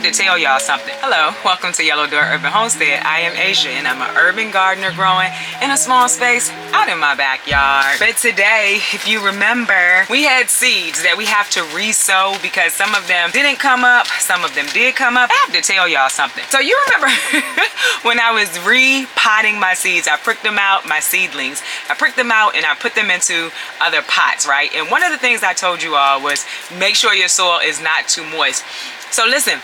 have to tell y'all something. Hello, welcome to Yellow Door Urban Homestead. I am Asia and I'm an urban gardener growing in a small space out in my backyard. But today, if you remember, we had seeds that we have to re-sow because some of them didn't come up, some of them did come up. I have to tell y'all something. So you remember when I was repotting my seeds, I pricked them out, my seedlings. I pricked them out and I put them into other pots, right? And one of the things I told you all was make sure your soil is not too moist. So listen,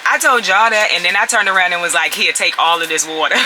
I told y'all that, and then I turned around and was like, here, take all of this water.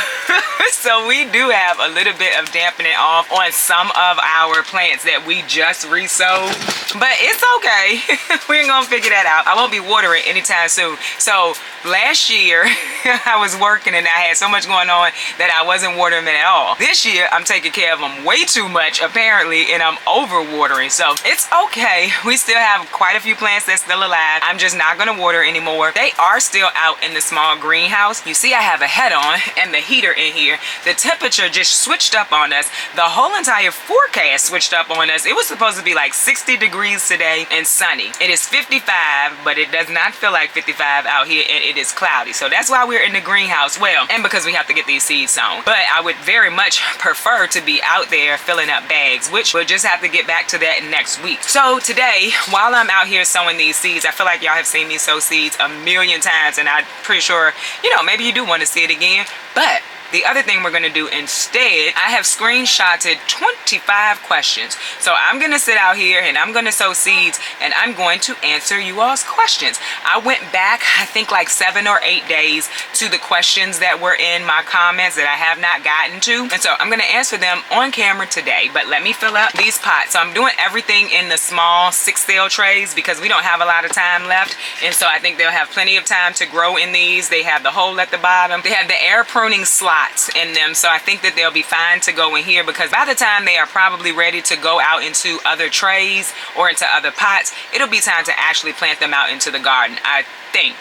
So we do have a little bit of dampening off on some of our plants that we just re-sowed, but it's okay. We're gonna figure that out. I won't be watering anytime soon. So last year, I was working and I had so much going on that I wasn't watering them at all. This year, I'm taking care of them way too much, apparently, and I'm over watering. So it's okay. We still have quite a few plants that's still alive. I'm just not gonna water anymore. They are still out in the small greenhouse. You see I have a head on and the heater in here. The temperature just switched up on us. The whole entire forecast switched up on us. It was supposed to be like 60 degrees today and sunny. It is 55, but it does not feel like 55 out here, and it is cloudy. So that's why we're in the greenhouse. Well, and because we have to get these seeds sown. But I would very much prefer to be out there filling up bags, which we'll just have to get back to that next week. So today, while I'm out here sowing these seeds, I feel like y'all have seen me sow seeds a million times, and I'm pretty sure, you know, maybe you do want to see it again. But the other thing we're going to do instead, I have screenshotted 25 questions. So I'm going to sit out here and I'm going to sow seeds and I'm going to answer you all's questions. I went back, I think like 7 or 8 days to the questions that were in my comments that I have not gotten to. And so I'm going to answer them on camera today. But let me fill up these pots. So I'm doing everything in the small 6-cell trays because we don't have a lot of time left. And so I think they'll have plenty of time to grow in these. They have the hole at the bottom. They have the air pruning slot in them, so I think that they'll be fine to go in here because by the time they are probably ready to go out into other trays or into other pots, it'll be time to actually plant them out into the garden, I think.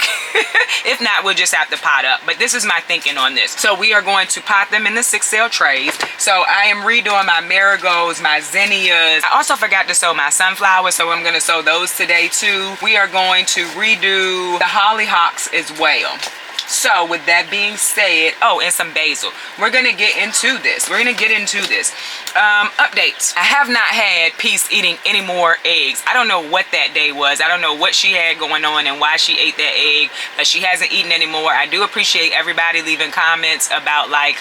If not, we'll just have to pot up, but this is my thinking on this. So we are going to pot them in the 6-cell trays. So I am redoing my marigolds, my zinnias. I also forgot to sow my sunflowers, so I'm going to sow those today too. We are going to redo the hollyhocks as well. So with that being said, oh, and some basil. We're going to get into this. Updates. I have not had Peace eating any more eggs. I don't know what that day was. I don't know what she had going on and why she ate that egg, but she hasn't eaten anymore. I do appreciate everybody leaving comments about like,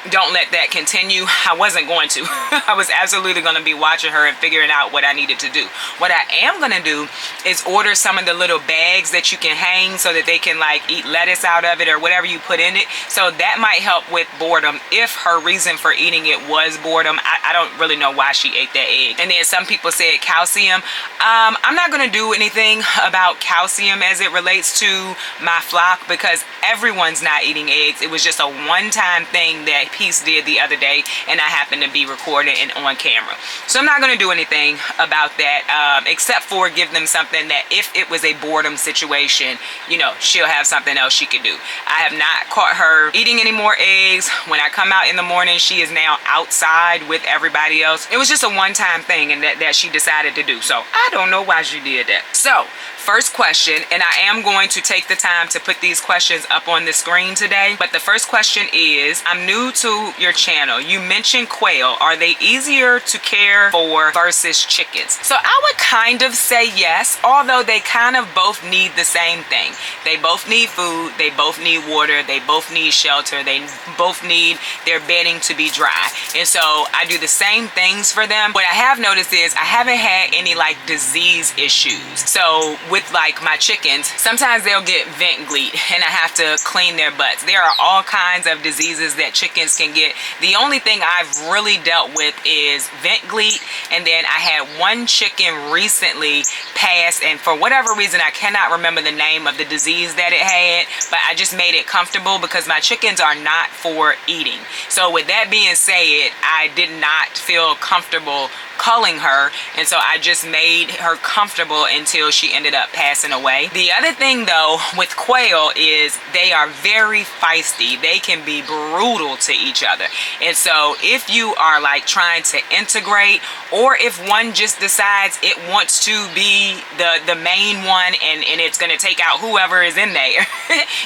don't let that continue. I wasn't going to. I was absolutely going to be watching her and figuring out what I needed to do. What I am going to do is order some of the little bags that you can hang so that they can like eat lettuce out of it or whatever you put in it. So that might help with boredom if her reason for eating it was boredom. I don't really know why she ate that egg. And then some people said calcium. I'm not going to do anything about calcium as it relates to my flock because everyone's not eating eggs. It was just a one-time thing that Peace did the other day, and I happened to be recording and on camera. So I'm not going to do anything about that except for give them something that if it was a boredom situation, you know, she'll have something else she could do. I have not caught her eating any more eggs. When I come out in the morning, she is now outside with everybody else. It was just a one-time thing and that she decided to do. So I don't know why she did that. So first question, and I am going to take the time to put these questions up on the screen today, but the first question is, I'm new to your channel. You mentioned quail. Are they easier to care for versus chickens? So I would kind of say yes, although they kind of both need the same thing. They both need food, they both need water, they both need shelter, they both need their bedding to be dry. And so I do the same things for them. What I have noticed is I haven't had any like disease issues. So with like my chickens, sometimes they'll get vent gleat and I have to clean their butts. There are all kinds of diseases that chickens can get. The only thing I've really dealt with is vent gleat, and then I had one chicken recently pass, and for whatever reason I cannot remember the name of the disease that it had, but I just made it comfortable because my chickens are not for eating. So with that being said, I did not feel comfortable culling her, and so I just made her comfortable until she ended up passing away. The other thing though with quail is they are very feisty. They can be brutal to each other, and so if you are like trying to integrate, or if one just decides it wants to be the main one and it's going to take out whoever is in there,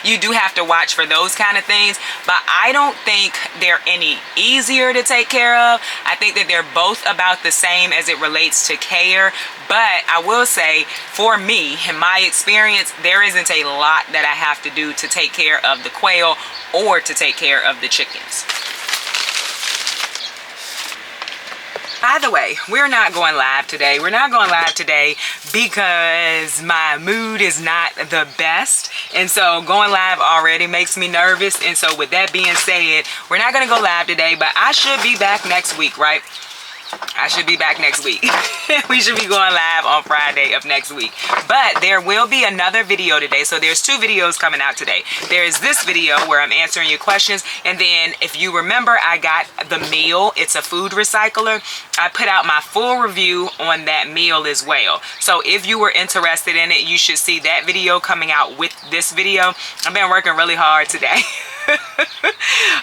you do have to watch for those kind of things. But I don't think they're any easier to take care of. I think that they're both about the same as it relates to care. But I will say, for me, in my experience, there isn't a lot that I have to do to take care of the quail or to take care of the chickens. By the way, we're not going live today. We're not going live today because my mood is not the best. And so going live already makes me nervous. And so with that being said, we're not going to go live today, but I should be back next week, right? I should be back next week. We should be going live on Friday of next week. But there will be another video today. So there's two videos coming out today. There's this video where I'm answering your questions. And then if you remember, I got the meal. It's a food recycler. I put out my full review on that meal as well. So if you were interested in it, you should see that video coming out with this video. I've been working really hard today.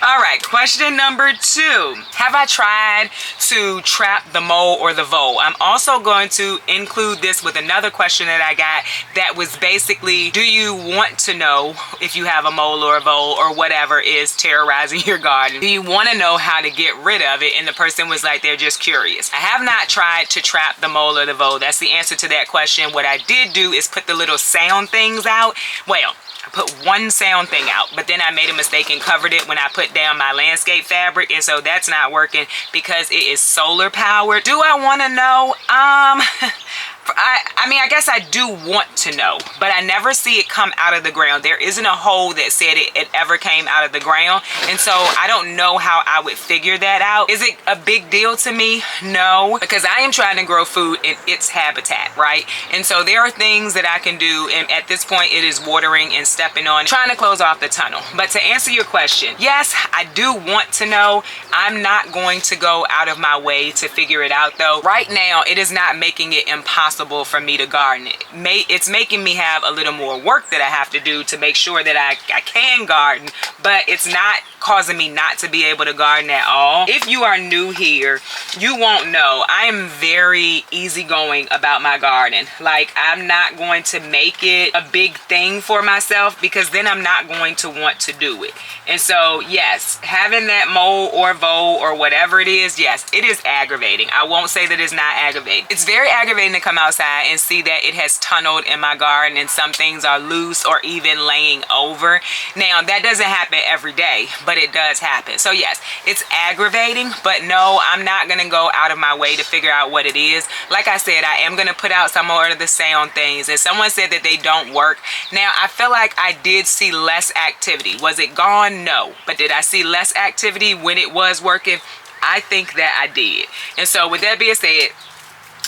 All right, question number 2. Have I tried to trap the mole or the vole? I'm also going to include this with another question that I got that was basically, do you want to know if you have a mole or a vole or whatever is terrorizing your garden? Do you want to know how to get rid of it? And the person was like, they're just curious. I have not tried to trap the mole or the vole. That's the answer to that question. What I did do is put the little sound things out. Well, I put one sound thing out, but then I made a mistake and covered it when I put down my landscape fabric, and so that's not working because it is solar powered. Do I want to know? I mean, I guess I do want to know, but I never see it come out of the ground. There isn't a hole that said it ever came out of the ground, and so I don't know how I would figure that out. Is it a big deal to me? No, because I am trying to grow food in its habitat, right? And so there are things that I can do, and at this point it is watering and stepping on, trying to close off the tunnel. But to answer your question, yes, I do want to know. I'm not going to go out of my way to figure it out though. Right now, it is not making it impossible for me to garden. It's making me have a little more work that I have to do to make sure that I can garden, but it's not causing me not to be able to garden at all. If you are new here, you won't know. I am very easygoing about my garden. Like, I'm not going to make it a big thing for myself because then I'm not going to want to do it. And so, yes, having that mole or vole or whatever it is, yes, it is aggravating. I won't say that it's not aggravating. It's very aggravating to come outside and see that it has tunneled in my garden and some things are loose or even laying over. Now, that doesn't happen every day, but it does happen. So yes, it's aggravating, but no, I'm not gonna go out of my way to figure out what it is. Like I said, I am gonna put out some more of the sound things, and someone said that they don't work. Now, I feel like I did see less activity. Was it gone? No. But did I see less activity when it was working? I think that I did. And so with that being said,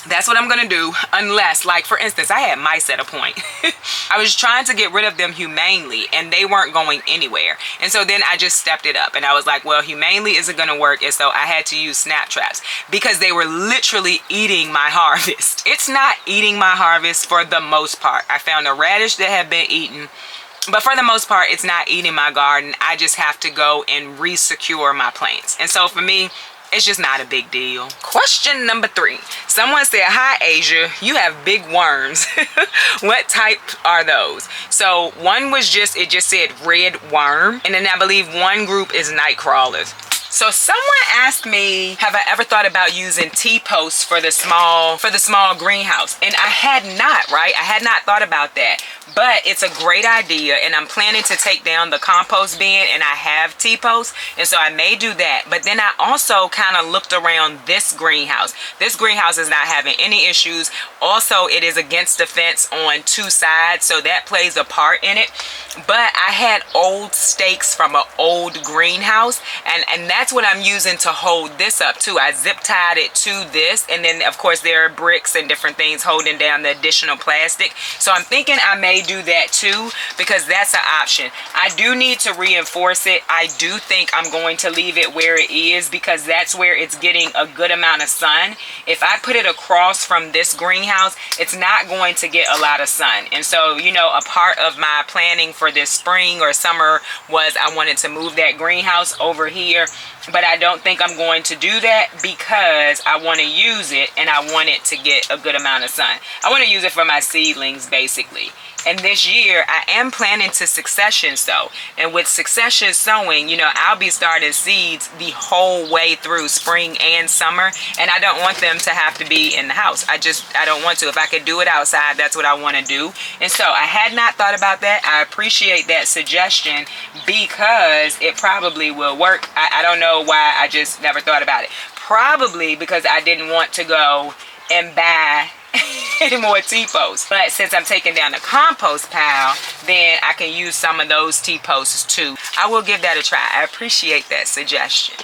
that's what I'm gonna do, unless, like, for instance, I had mice at a point. I was trying to get rid of them humanely and they weren't going anywhere. And so then I just stepped it up and I was like, well, humanely isn't gonna work. And so I had to use snap traps because they were literally eating my harvest. It's not eating my harvest for the most part. I found a radish that had been eaten, but for the most part, it's not eating my garden. I just have to go and re-secure my plants. And so for me, it's just not a big deal. Question number 3. Someone said, hi Asia, you have big worms. What type are those? So one was just, it just said red worm. And then I believe one group is night crawlers. So someone asked me, have I ever thought about using T-posts for the small greenhouse? And I had not, right? I had not thought about that. But it's a great idea, and I'm planning to take down the compost bin, and I have T-posts, and so I may do that. But then I also kind of looked around this greenhouse. This greenhouse is not having any issues. Also, it is against the fence on 2 sides, so that plays a part in it. But I had old stakes from an old greenhouse, and that's what I'm using to hold this up too. I zip tied it to this, and then of course there are bricks and different things holding down the additional plastic. So I'm thinking I may may do that too, because that's an option. I do need to reinforce it. I do think I'm going to leave it where it is because that's where it's getting a good amount of sun. If I put it across from this greenhouse, it's not going to get a lot of sun. And so, you know, a part of my planning for this spring or summer was I wanted to move that greenhouse over here, but I don't think I'm going to do that because I want to use it and I want it to get a good amount of sun. I want to use it for my seedlings basically. And this year I am planning to succession sow, and with succession sowing, you know, I'll be starting seeds the whole way through spring and summer, and I don't want them to have to be in the house. I don't want to. If I could do it outside, that's what I want to do. And so I had not thought about that. I appreciate that suggestion because it probably will work. I don't know why I just never thought about it. Probably because I didn't want to go and buy any more T-posts. But since I'm taking down the compost pile, then I can use some of those T-posts too. I will give that a try. I appreciate that suggestion.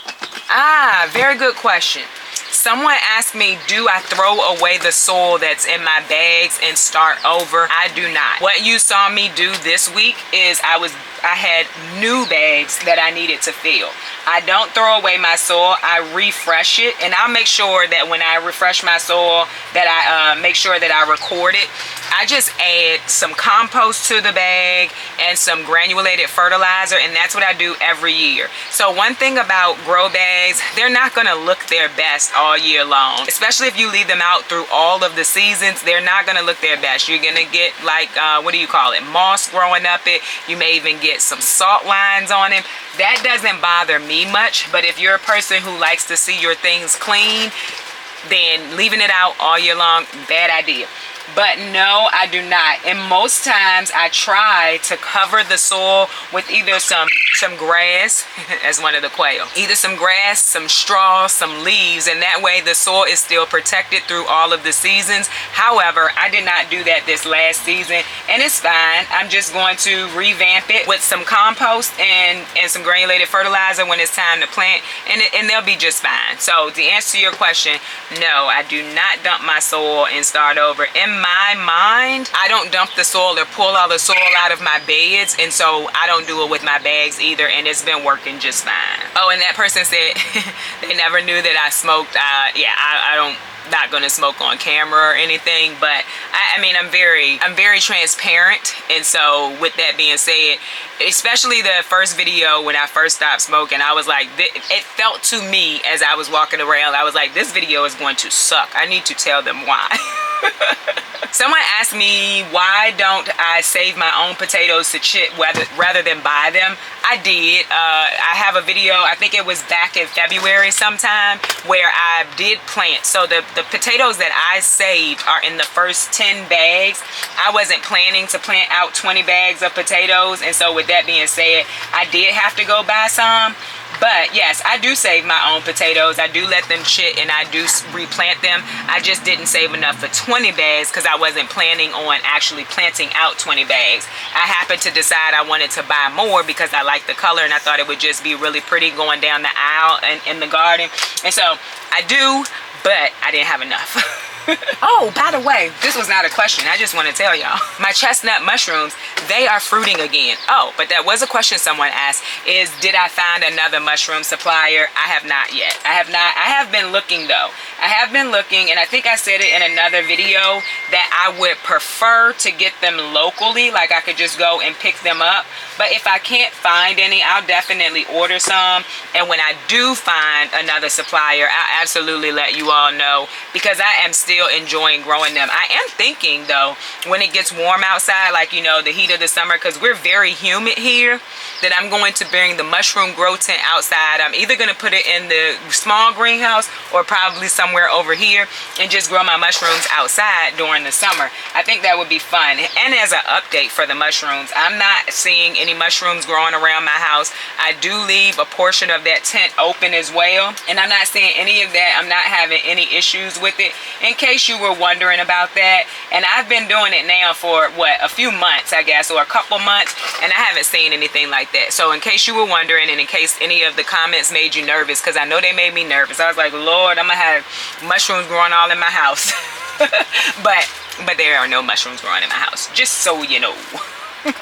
Very good question. Someone asked me, do I throw away the soil that's in my bags and start over? I do not. What you saw me do this week is I had new bags that I needed to fill. I don't throw away my soil. I refresh it, and I'll make sure that when I refresh my soil that I make sure that I record it. I just add some compost to the bag and some granulated fertilizer, and that's what I do every year. So one thing about grow bags, they're not gonna look their best all year long, especially if you leave them out through all of the seasons. They're not gonna look their best. You're gonna get like what do you call it, moss growing up it. You may even get some salt lines on them. That doesn't bother me much, but if you're a person who likes to see your things clean, then leaving it out all year long, bad idea. But no, I do not. And most times I try to cover the soil with either some grass, as one of the quail, either some grass, some straw, some leaves, and that way the soil is still protected through all of the seasons. However, I did not do that this last season, and it's fine. I'm just going to revamp it with some compost and some granulated fertilizer when it's time to plant, and they'll be just fine. So to answer your question, no, I do not dump my soil and start over. In my mind, I don't dump the soil or pull all the soil out of my beds, and so I don't do it with my bags either, and it's been working just fine. Oh, and that person said they never knew that I smoked. Yeah, I don't, not gonna smoke on camera or anything, but I mean, I'm very transparent. And so with that being said, especially the first video when I first stopped smoking, I was like, it felt to me as I was walking around, I was like, this video is going to suck. I need to tell them why. Someone asked me, why don't I save my own potatoes to chip rather than buy them? I did. I have a video, I think it was back in February sometime, where I did plant. So the potatoes that I saved are in the first 10 bags. I wasn't planning to plant out 20 bags of potatoes, and so with that being said, I did have to go buy some. But yes, I do save my own potatoes. I do let them chit and I do replant them. I just didn't save enough for 20 bags because I wasn't planning on actually planting out 20 bags. I happened to decide I wanted to buy more because I liked the color and I thought it would just be really pretty going down the aisle and in the garden. And so I do, but I didn't have enough. Oh, by the way, this was not a question. I just want to tell y'all. My chestnut mushrooms, they are fruiting again. Oh, but that was a question someone asked, is did I find another mushroom supplier? I have not yet. I have not. I have been looking though. I have been looking, and I think I said it in another video that I would prefer to get them locally, like I could just go and pick them up. But if I can't find any, I'll definitely order some. And when I do find another supplier, I'll absolutely let you all know, because I am still enjoying growing them. I am thinking though, when it gets warm outside, like, you know, the heat of the summer, because we're very humid here, that I'm going to bring the mushroom grow tent outside. I'm either going to put it in the small greenhouse or probably somewhere over here and just grow my mushrooms outside during the summer. I think that would be fun. And as an update for the mushrooms, I'm not seeing any mushrooms growing around my house. I do leave a portion of that tent open as well, and I'm not seeing any of that. I'm not having any issues with it, in case you were wondering about that. And I've been doing it now for what, a few months, I guess, or a couple months, and I haven't seen anything like that. So in case you were wondering, and in case any of the comments made you nervous, because I know they made me nervous, I was like, Lord, I'm gonna have mushrooms growing all in my house. But but there are no mushrooms growing in my house, just so you know.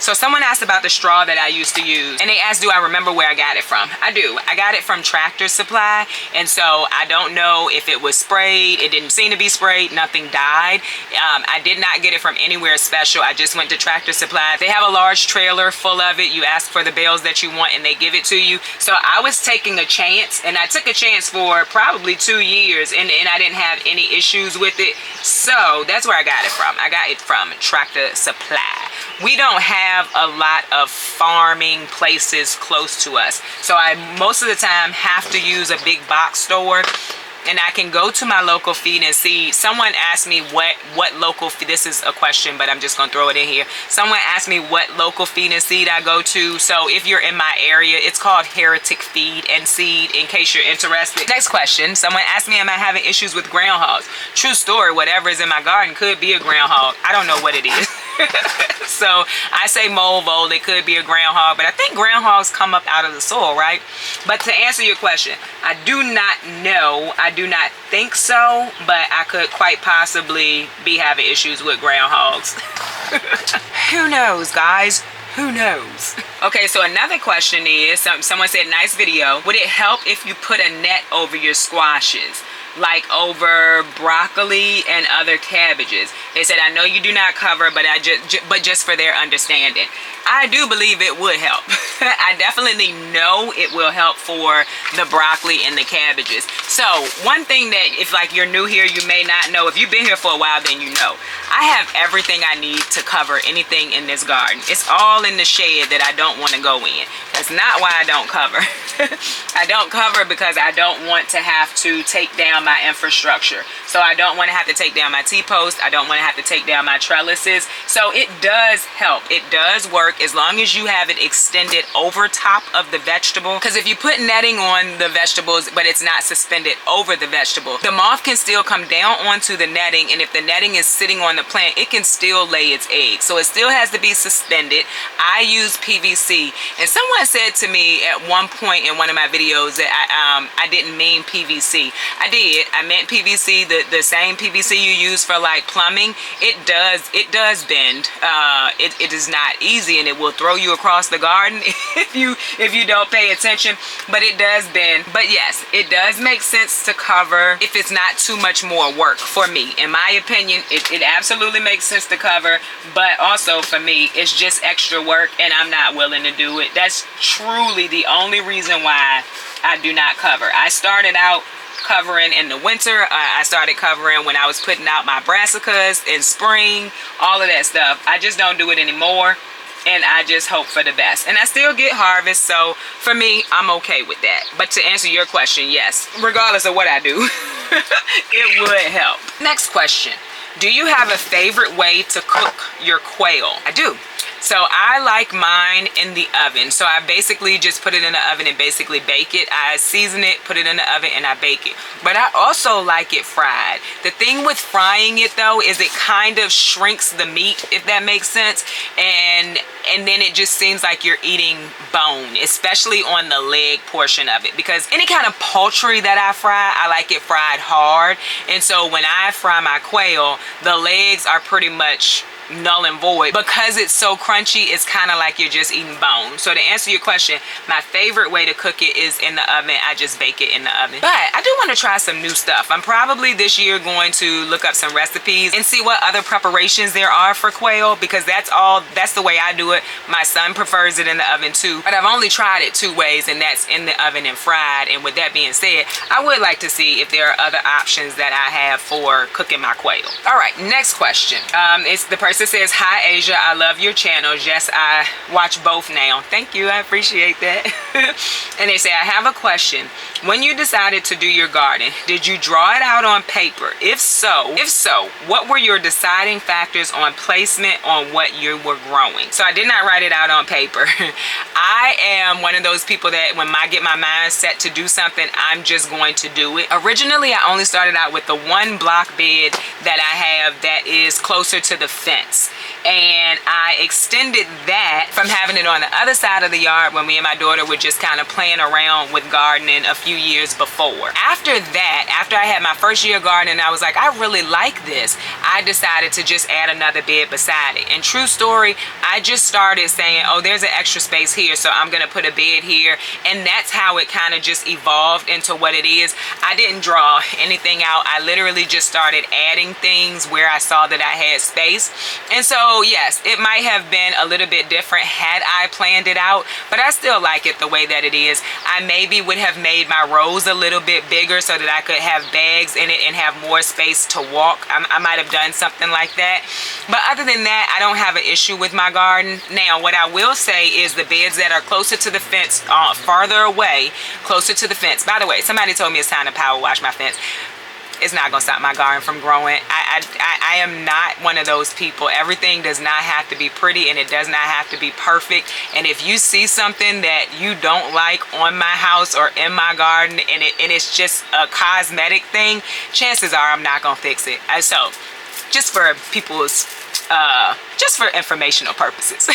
So someone asked about the straw that I used to use, and they asked, do I remember where I got it from? I do. I got it from Tractor Supply, and so I don't know if it was sprayed. It didn't seem to be sprayed. Nothing died. I did not get it from anywhere special. I just went to Tractor Supply. They have a large trailer full of it. You ask for the bales that you want, and they give it to you. So I was taking a chance, and I took a chance for probably 2 years, and I didn't have any issues with it. So that's where I got it from. I got it from Tractor Supply. We don't have a lot of farming places close to us, so I most of the time have to use a big box store, and I can go to my local feed and seed. Someone asked me what local feed, this is a question, but I'm just gonna throw it in here. Someone asked me what local feed and seed I go to. So if you're in my area, it's called Heretic Feed and Seed, in case you're interested. Next question, someone asked me, am I having issues with groundhogs? True story, whatever is in my garden could be a groundhog. I don't know what it is. So I say mold, vole, it could be a groundhog, but I think groundhogs come up out of the soil, right? But to answer your question, I do not know. I do not think so, but I could quite possibly be having issues with groundhogs. Who knows, guys? Who knows? Okay, so another question is, someone said, nice video. Would it help if you put a net over your squashes, like over broccoli and other cabbages? They said, I know you do not cover, but just for their understanding. I do believe it would help. I definitely know it will help for the broccoli and the cabbages. So one thing that, if like you're new here, you may not know. If you've been here for a while, then you know. I have everything I need to cover anything in this garden. It's all in the shed that I don't want to go in. That's not why I don't cover. I don't cover because I don't want to have to take down my infrastructure. So I don't want to have to take down my T-post. I don't want to have to take down my trellises. So it does help. It does work as long as you have it extended over top of the vegetable. Because if you put netting on the vegetables, but it's not suspended over the vegetable, the moth can still come down onto the netting, and if the netting is sitting on the plant, it can still lay its eggs. So it still has to be suspended. I use PVC, and someone said to me at one point in one of my videos that I didn't mean PVC. I did. I meant PVC, the same PVC you use for like plumbing. It does bend. It is not easy, and it will throw you across the garden if you don't pay attention, but it does bend. But yes, it does make sense to cover if it's not too much more work. For me, in my opinion, it absolutely makes sense to cover, but also for me, it's just extra work, and I'm not willing to do it. That's truly the only reason why I do not cover. I started out covering in the winter. I started covering when I was putting out my brassicas in spring, all of that stuff. I just don't do it anymore, and I just hope for the best. And I still get harvest, so for me, I'm okay with that. But to answer your question, yes, regardless of what I do, it would help. Next question. Do you have a favorite way to cook your quail? I do. So I like mine in the oven. So I basically just put it in the oven and basically bake it. I season it, put it in the oven, and I bake it. But I also like it fried. The thing with frying it though is it kind of shrinks the meat, if that makes sense. And then it just seems like you're eating bone, especially on the leg portion of it. Because any kind of poultry that I fry, I like it fried hard. And so when I fry my quail, the legs are pretty much null and void. Because it's so crunchy, it's kind of like you're just eating bone. So to answer your question, my favorite way to cook it is in the oven. I just bake it in the oven. But I do want to try some new stuff. I'm probably this year going to look up some recipes and see what other preparations there are for quail, because that's the way I do it. My son prefers it in the oven too, but I've only tried it 2 ways, and that's in the oven and fried. And with that being said, I would like to see if there are other options that I have for cooking my quail. All right, next question. It's the person says, hi Asia, I love your channels. Yes, I watch both now. Thank you, I appreciate that. And they say, I have a question. When you decided to do your garden, did you draw it out on paper? If so, what were your deciding factors on placement on what you were growing? So I did not write it out on paper. I am one of those people that when I get my mind set to do something, I'm just going to do it. Originally, I only started out with the 1 block bed that I have that is closer to the fence. and I extended that from having it on the other side of the yard when me and my daughter were just kind of playing around with gardening a few years before. After that, after I had my first year gardening, I was like, I really like this. I decided to just add another bed beside it. And true story, I just started saying, oh, there's an extra space here, so I'm gonna put a bed here. And that's how it kind of just evolved into what it is. I didn't draw anything out. I literally just started adding things where I saw that I had space. And so yes, it might have been a little bit different had I planned it out, but I still like it the way that it is. I maybe would have made my rows a little bit bigger so that I could have bags in it and have more space to walk. I might have done something like that. But other than that, I don't have an issue with my garden. Now, what I will say is the beds that are closer to the fence, farther away, closer to the fence. By the way, somebody told me it's time to power wash my fence. It's not gonna stop my garden from growing. I am not one of those people. Everything does not have to be pretty, and it does not have to be perfect. And if you see something that you don't like on my house or in my garden, and it's just a cosmetic thing, chances are I'm not gonna fix it. So just for people's just for informational purposes.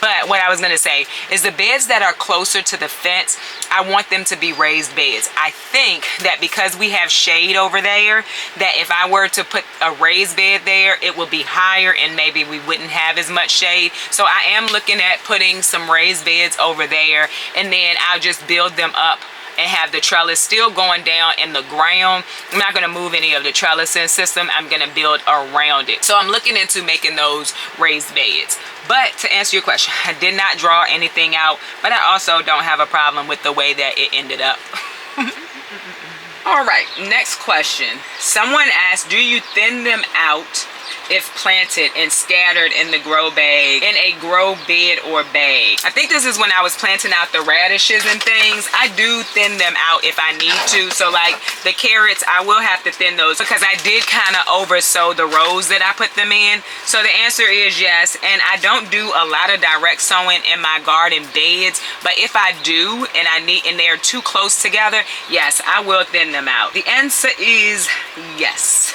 But what I was gonna say is the beds that are closer to the fence, I want them to be raised beds. I think that because we have shade over there, that if I were to put a raised bed there, it will be higher and maybe we wouldn't have as much shade. So I am looking at putting some raised beds over there, and then I'll just build them up and have the trellis still going down in the ground. I'm not going to move any of the trellising system. I'm going to build around it. So I'm looking into making those raised beds. But to answer your question, I did not draw anything out, but I also don't have a problem with the way that it ended up. All right, next question. Someone asked, do you thin them out if planted and scattered in the grow bag, in a grow bed or bag? I think this is when I was planting out the radishes and things. I do thin them out if I need to. So like the carrots, I will have to thin those because I did kind of oversow the rows that I put them in. So the answer is yes. And I don't do a lot of direct sowing in my garden beds, but if I do and they're too close together, yes, I will thin them out. The answer is yes.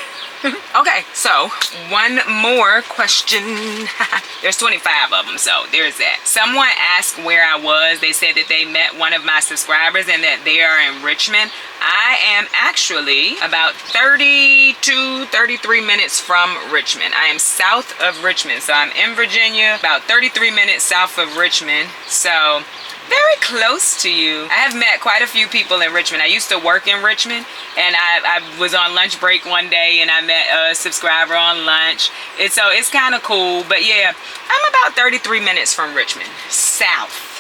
Okay, so one more question. There's 25 of them, so there's that. Someone asked where I was. They said that they met one of my subscribers and that they are in Richmond. I am actually about 32, 33 minutes from Richmond. I am south of Richmond, so I'm in Virginia, about 33 minutes south of Richmond. So very close to you. I have met quite a few people in Richmond. I used to work in Richmond, and I was on lunch break one day and I met a subscriber on lunch. And so it's kind of cool. But yeah, I'm about 33 minutes from Richmond, south.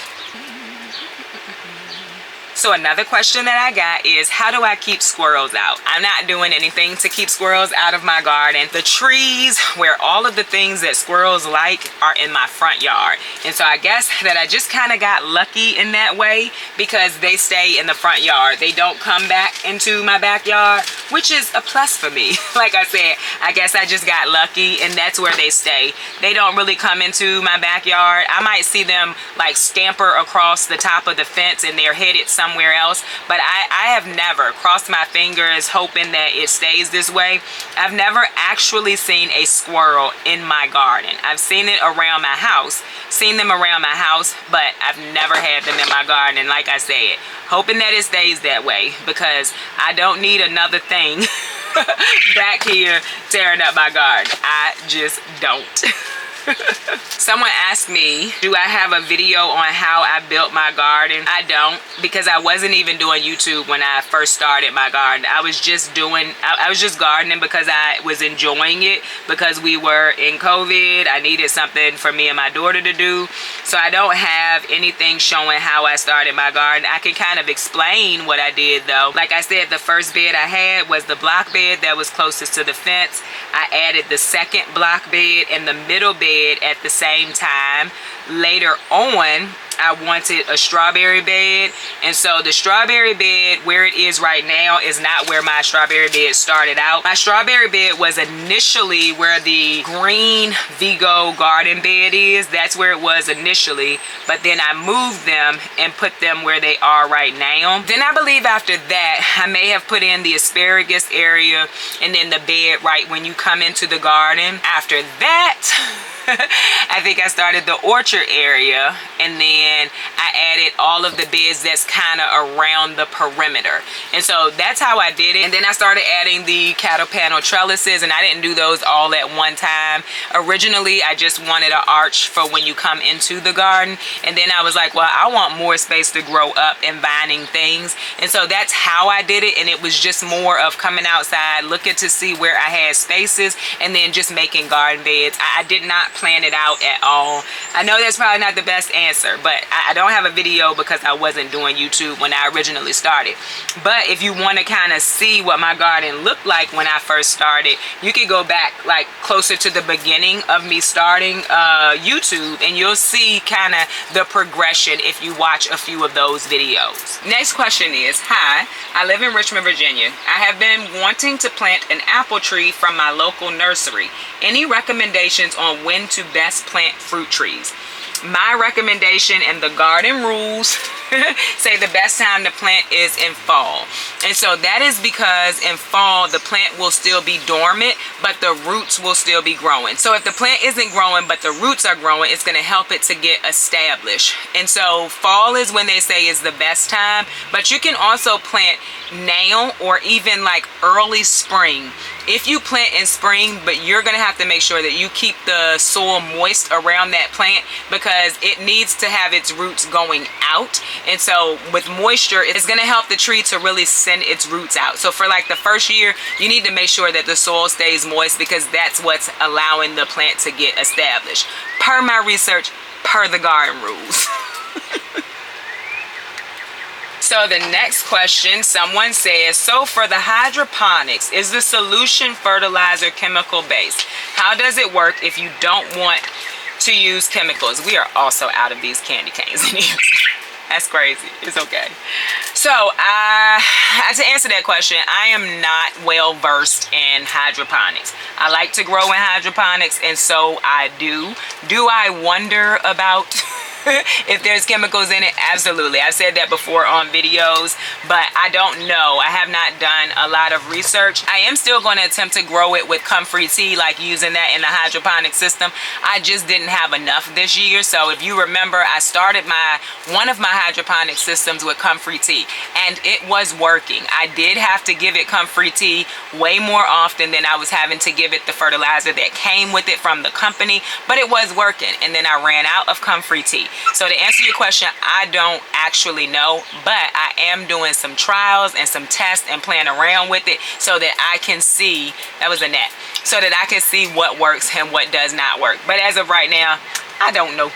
So another question that I got is, how do I keep squirrels out? I'm not doing anything to keep squirrels out of my garden. The trees where all of the things that squirrels like are in my front yard. And so I guess that I just kind of got lucky in that way because they stay in the front yard. They don't come back into my backyard, which is a plus for me. Like I said, I guess I just got lucky and that's where they stay. They don't really come into my backyard. I might see them like scamper across the top of the fence and they're headed somewhere else, but I have never, crossed my fingers hoping that it stays this way, I've never actually seen a squirrel in my garden. I've seen it around my house, but I've never had them in my garden. And like I said, hoping that it stays that way because I don't need another thing back here tearing up my garden. I just don't. Someone asked me, do I have a video on how I built my garden? I don't, because I wasn't even doing YouTube when I first started my garden. I was just gardening because I was enjoying it, because we were in COVID. I needed something for me and my daughter to do. So I don't have anything showing how I started my garden. I can kind of explain what I did though. Like I said, the first bed I had was the block bed that was closest to the fence. I added the second block bed and the middle bed at the same time. Later on, I wanted a strawberry bed. And so the strawberry bed where it is right now is not where my strawberry bed started out. My strawberry bed was initially where the green Vego garden bed is. That's where it was initially, but then I moved them and put them where they are right now. Then I believe after that I may have put in the asparagus area and then the bed right when you come into the garden. After that I think I started the orchard area, and then I added all of the beds that's kind of around the perimeter. And so that's how I did it. And then I started adding the cattle panel trellises, and I didn't do those all at one time. Originally I just wanted an arch for when you come into the garden, and then I was like, well, I want more space to grow up and vining things. And so that's how I did it. And it was just more of coming outside, looking to see where I had spaces, and then just making garden beds. I did not plan it out at all. I know that's probably not the best answer, but I don't have a video because I wasn't doing YouTube when I originally started. But if you want to kind of see what my garden looked like when I first started, you can go back like closer to the beginning of me starting YouTube, and you'll see kind of the progression if you watch a few of those videos. Next question is, hi, I live in Richmond, Virginia. I have been wanting to plant an apple tree from my local nursery. Any recommendations on when to best plant fruit trees? My recommendation and the garden rules say the best time to plant is in fall. And so that is because in fall the plant will still be dormant, but the roots will still be growing. So if the plant isn't growing but the roots are growing, it's going to help it to get established. And so fall is when they say is the best time, but you can also plant now or even like early spring. If you plant in spring, but you're going to have to make sure that you keep the soil moist around that plant because it needs to have its roots going out. And so with moisture, it's going to help the tree to really send its roots out. So for like the first year, you need to make sure that the soil stays moist because that's what's allowing the plant to get established. Per my research, per the garden rules. So the next question, someone says, so for the hydroponics, is the solution fertilizer chemical based? How does it work if you don't want to use chemicals? We are also out of these candy canes in here. That's crazy. It's okay. So to answer that question, I am not well versed in hydroponics. I like to grow in hydroponics, and so I do. Do I wonder about if there's chemicals in it? Absolutely. I've said that before on videos, but I don't know. I have not done a lot of research. I am still going to attempt to grow it with Comfrey tea, like using that in the hydroponic system. I just didn't have enough this year. So if you remember, I started one of my hydroponic systems with Comfrey tea, and it was working. I did have to give it Comfrey tea way more often than I was having to give it the fertilizer that came with it from the company, but it was working. And then I ran out of Comfrey tea. So to answer your question, I don't actually know, but I am doing some trials and some tests and playing around with it so that I can see, that was a net, so that I can see what works and what does not work. But as of right now, I don't know.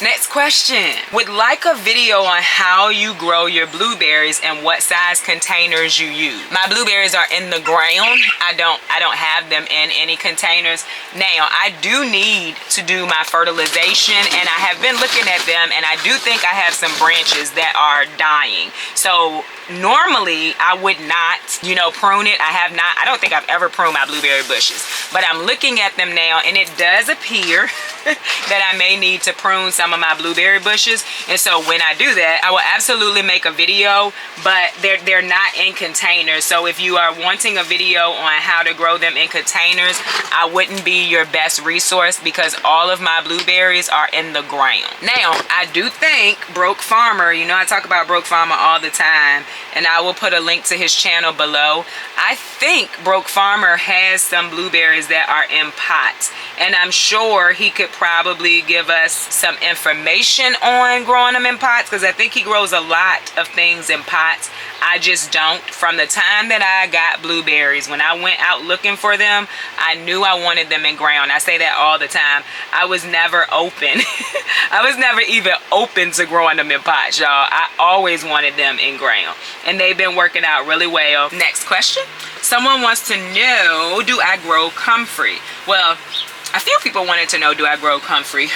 Next question. Would like a video on how you grow your blueberries and what size containers you use. My blueberries are in the ground. I don't have them in any containers. Now, I do need to do my fertilization, and I have been looking at them, and I do think I have some branches that are dying. So normally I would not, prune it. I don't think I've ever pruned my blueberry bushes, but I'm looking at them now, and it does appear that I may need to prune some of my blueberry bushes. And so when I do that, I will absolutely make a video, but they're not in containers. So if you are wanting a video on how to grow them in containers, I wouldn't be your best resource because all of my blueberries are in the ground. Now, I do think Broke Farmer, I talk about Broke Farmer all the time, and I will put a link to his channel below. I think Broke Farmer has some blueberries that are in pots, and I'm sure he could probably give us some information on growing them in pots because I think he grows a lot of things in pots. I just don't. From the time that I got blueberries, when I went out looking for them, I knew I wanted them in ground. I say that all the time. I was never open. I was never even open to growing them in pots, y'all. I always wanted them in ground, and they've been working out really well. Next question. Someone wants to know, do I grow comfrey? Well, A few people wanted to know, do I grow comfrey?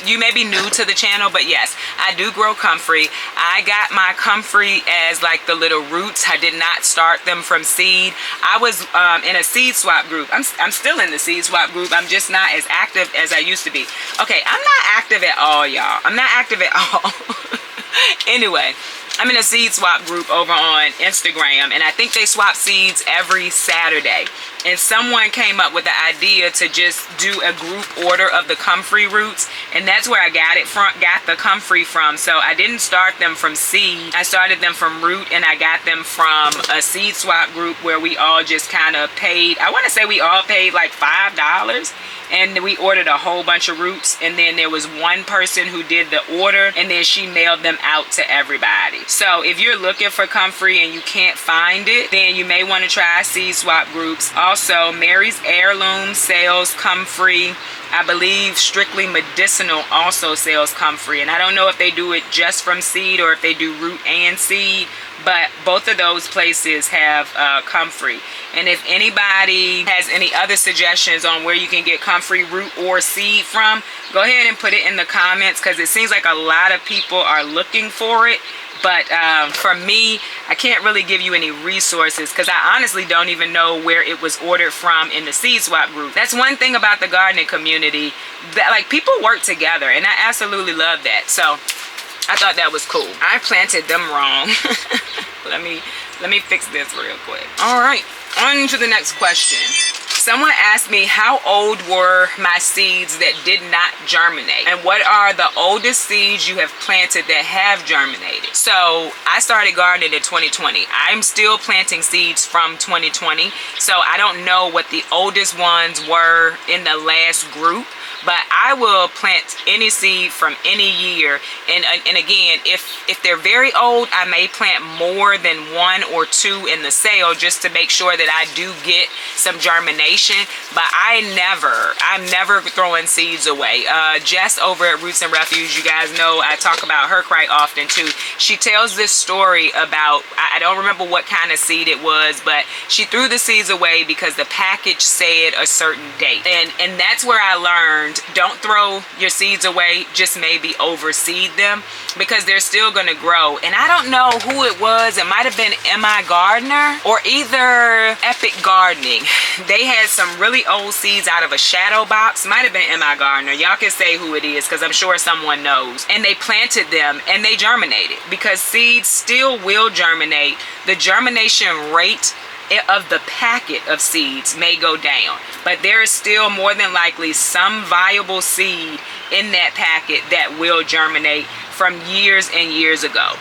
You may be new to the channel, but yes, I do grow comfrey. I got my comfrey as like the little roots. I did not start them from seed. I was in a seed swap group. I'm still in the seed swap group. I'm just not as active as I used to be. Okay, I'm not active at all, y'all. I'm not active at all. Anyway, I'm in a seed swap group over on Instagram, and I think they swap seeds every Saturday. And someone came up with the idea to just do a group order of the comfrey roots, and that's where I got the comfrey from. So I didn't start them from seed. I started them from root, and I got them from a seed swap group where we all just kind of paid. I want to say we all paid like $5. And we ordered a whole bunch of roots, and then there was one person who did the order, and then she mailed them out to everybody. So if you're looking for comfrey and you can't find it, then you may want to try seed swap groups. Also, Mary's Heirloom sells comfrey. I believe Strictly Medicinal also sells comfrey, and I don't know if they do it just from seed or if they do root and seed, but both of those places have comfrey. And if anybody has any other suggestions on where you can get comfrey root or seed from, go ahead and put it in the comments, because it seems like a lot of people are looking for it. But for me, I can't really give you any resources because I honestly don't even know where it was ordered from in the seed swap group. That's one thing about the gardening community, that like people work together, and I absolutely love that. So I thought that was cool. I planted them wrong. Let me fix this real quick. All right, on to the next question. Someone asked me how old were my seeds that did not germinate, and what are the oldest seeds you have planted that have germinated. So I started gardening in 2020. I'm still planting seeds from 2020, so I don't know what the oldest ones were in the last group, but I will plant any seed from any year. And again, if they're very old, I may plant more than 1 or 2 in the sale just to make sure that I do get some germination. But I'm never throwing seeds away. Jess over at Roots and Refuge, you guys know I talk about her quite often too. She tells this story about, I don't remember what kind of seed it was, but she threw the seeds away because the package said a certain date. And that's where I learned, don't throw your seeds away, just maybe overseed them, because they're still going to grow. And I don't know who it was. It might have been M.I. Gardener or either Epic Gardening. They had some really old seeds out of a shadow box. Might have been M.I. Gardener. Y'all can say who it is because I'm sure someone knows. And they planted them and they germinated, because seeds still will germinate. The germination rate of the packet of seeds may go down, but there is still more than likely some viable seed in that packet that will germinate from years and years ago.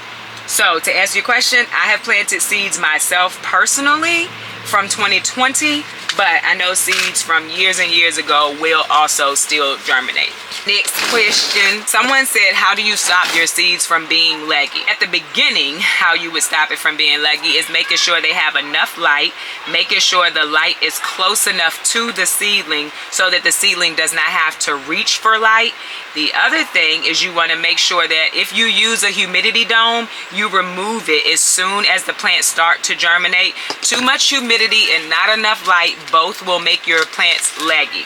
So to answer your question, I have planted seeds myself personally from 2020, but I know seeds from years and years ago will also still germinate. Next question. Someone said, how do you stop your seeds from being leggy? At the beginning, how you would stop it from being leggy is making sure they have enough light, making sure the light is close enough to the seedling so that the seedling does not have to reach for light. The other thing is you want to make sure that if you use a humidity dome, you remove it as soon as the plants start to germinate. Too much humidity and not enough light both will make your plants leggy.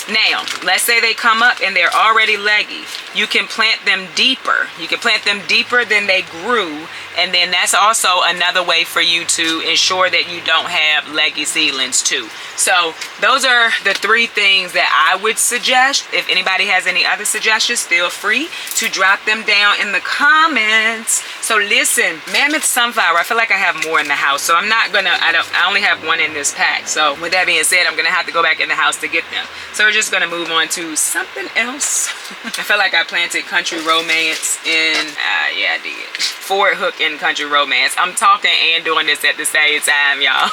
Now, let's say they come up and they're already leggy. You can plant them deeper. You can plant them deeper than they grew, and then that's also another way for you to ensure that you don't have leggy seedlings too. So those are the 3 things that I would suggest. If anybody has any other suggestions, feel free to drop them down in the comments. So listen, Mammoth Sunflower, I feel like I have more in the house, so I only have 1 in this pack. So with that being said, I'm gonna have to go back in the house to get them. So we're just gonna move on to something else. I feel like I planted Country Romance in, yeah, I did. Ford Hook in Country Romance. I'm talking and doing this at the same time, y'all.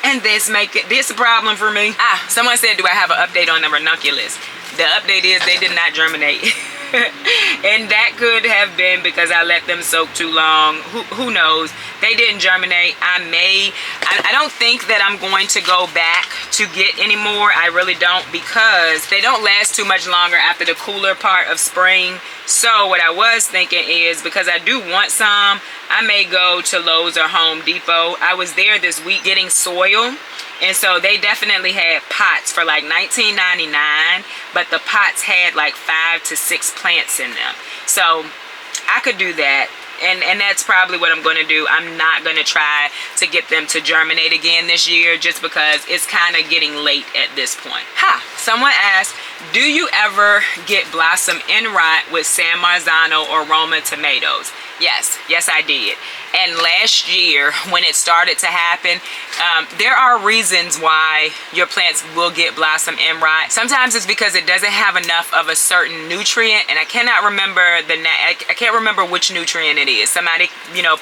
And this a problem for me. Someone said, do I have an update on the ranunculus? The update is they did not germinate. And that could have been because I let them soak too long. Who knows? They didn't germinate. I don't think that I'm going to go back to get any more. I really don't, because they don't last too much longer after the cooler part of spring. So what I was thinking is, because I do want some, I may go to Lowe's or Home Depot. I was there this week getting soil, and so they definitely had pots for like $19.99, but the pots had like 5 to 6 plants in them. So I could do that. And that's probably what I'm going to do. I'm not going to try to get them to germinate again this year, just because it's kind of getting late at this point. Someone asked, do you ever get blossom end rot with San Marzano or Roma tomatoes? Yes, I did. And last year, when it started to happen, there are reasons why your plants will get blossom end rot. Sometimes it's because it doesn't have enough of a certain nutrient, and I cannot remember I can't remember which nutrient it is. Somebody,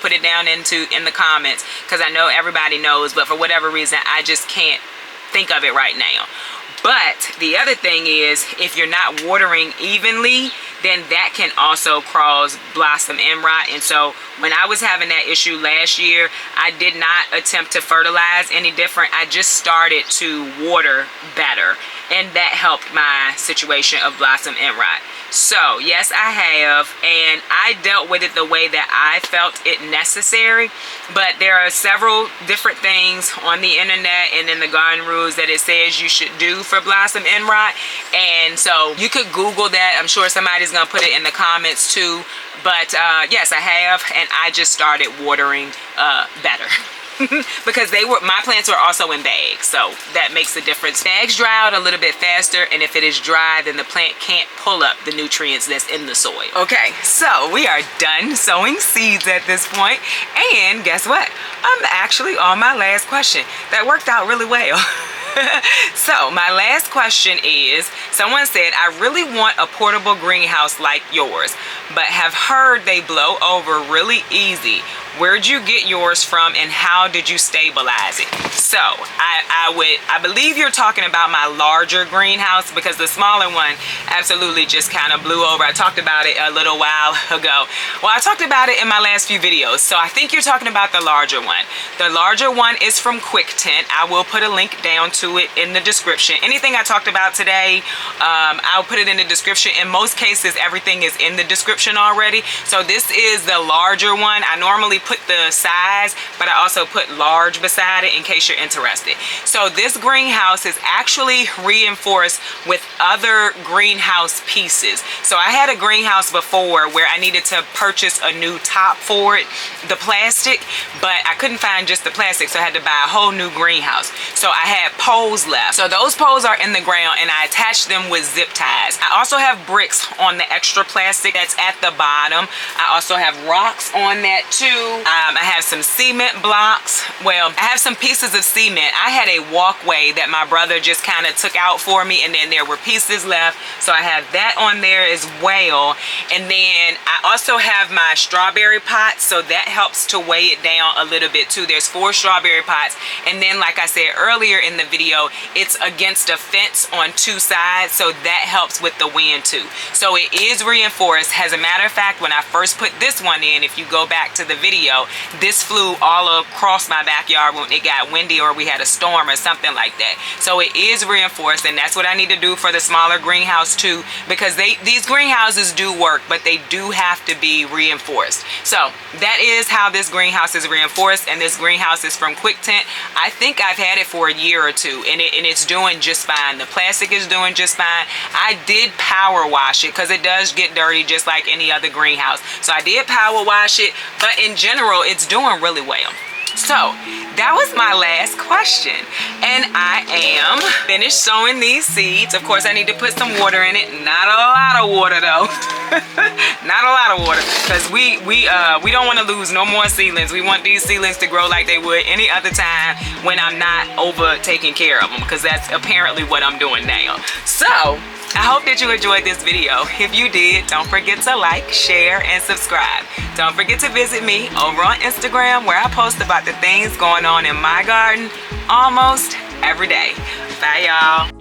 put it down in the comments, because I know everybody knows, but for whatever reason, I just can't think of it right now. But the other thing is, if you're not watering evenly, then that can also cause blossom end rot. And so when I was having that issue last year, I did not attempt to fertilize any different. I just started to water better, and that helped my situation of blossom end rot. So yes, I have, and I dealt with it the way that I felt it necessary. But there are several different things on the internet and in the garden rules that it says you should do for blossom end rot, and so you could Google that. I'm sure somebody's gonna put it in the comments too. But yes, I have, and I just started watering better. Because my plants were also in bags, so that makes a difference. Bags dry out a little bit faster, and if it is dry, then the plant can't pull up the nutrients that's in the soil. Okay, so we are done sowing seeds at this point, and guess what? I'm actually on my last question. That worked out really well. So my last question is, someone said, I really want a portable greenhouse like yours, but have heard they blow over really easy. Where'd you get yours from, and how did you stabilize it? So I believe you're talking about my larger greenhouse, because the smaller one absolutely just kind of blew over. I talked about it a little while ago. Well, I talked about it in my last few videos, so I think you're talking about the larger one. The larger one is from Quick Tent. I will put a link down to it in the description. Anything I talked about today, I'll put it in the description. In most cases, everything is in the description already. So this is the larger one. I normally put the size, but I also put large beside it in case you're interested. So this greenhouse is actually reinforced with other greenhouse pieces. So I had a greenhouse before where I needed to purchase a new top for it, the plastic, but I couldn't find just the plastic, so I had to buy a whole new greenhouse. So I had poles left. So those poles are in the ground, and I attached them with zip ties. I also have bricks on the extra plastic that's at the bottom. I also have rocks on that too. I have some cement blocks. Well, I have some pieces of cement. I had a walkway that my brother just kind of took out for me, and then there were pieces left, so I have that on there as well. And then I also have my strawberry pots, so that helps to weigh it down a little bit too. There's 4 strawberry pots, and then like I said earlier in the video, it's against a fence on 2 sides, so that helps with the wind too. So it is reinforced. As a matter of fact, when I first put this one in, if you go back to the video, this flew all across my backyard when it got windy or we had a storm or something like that. So it is reinforced, and that's what I need to do for the smaller greenhouse too, because these greenhouses do work, but they do have to be reinforced. So that is how this greenhouse is reinforced, and this greenhouse is from Quick Tent. I think I've had it for a year or two, and it's doing just fine. The plastic is doing just fine. I did power wash it because it does get dirty just like any other greenhouse. So I did power wash it, but in general, it's doing really well. So that was my last question, and I am finished sowing these seeds. Of course, I need to put some water in it. Not a lot of water though. Not a lot of water, because we don't want to lose no more seedlings. We want these seedlings to grow like they would any other time when I'm not over taking care of them, because that's apparently what I'm doing now. So I hope that you enjoyed this video. If you did, don't forget to like, share, and subscribe. Don't forget to visit me over on Instagram, where I post about the things going on in my garden almost every day. Bye, y'all.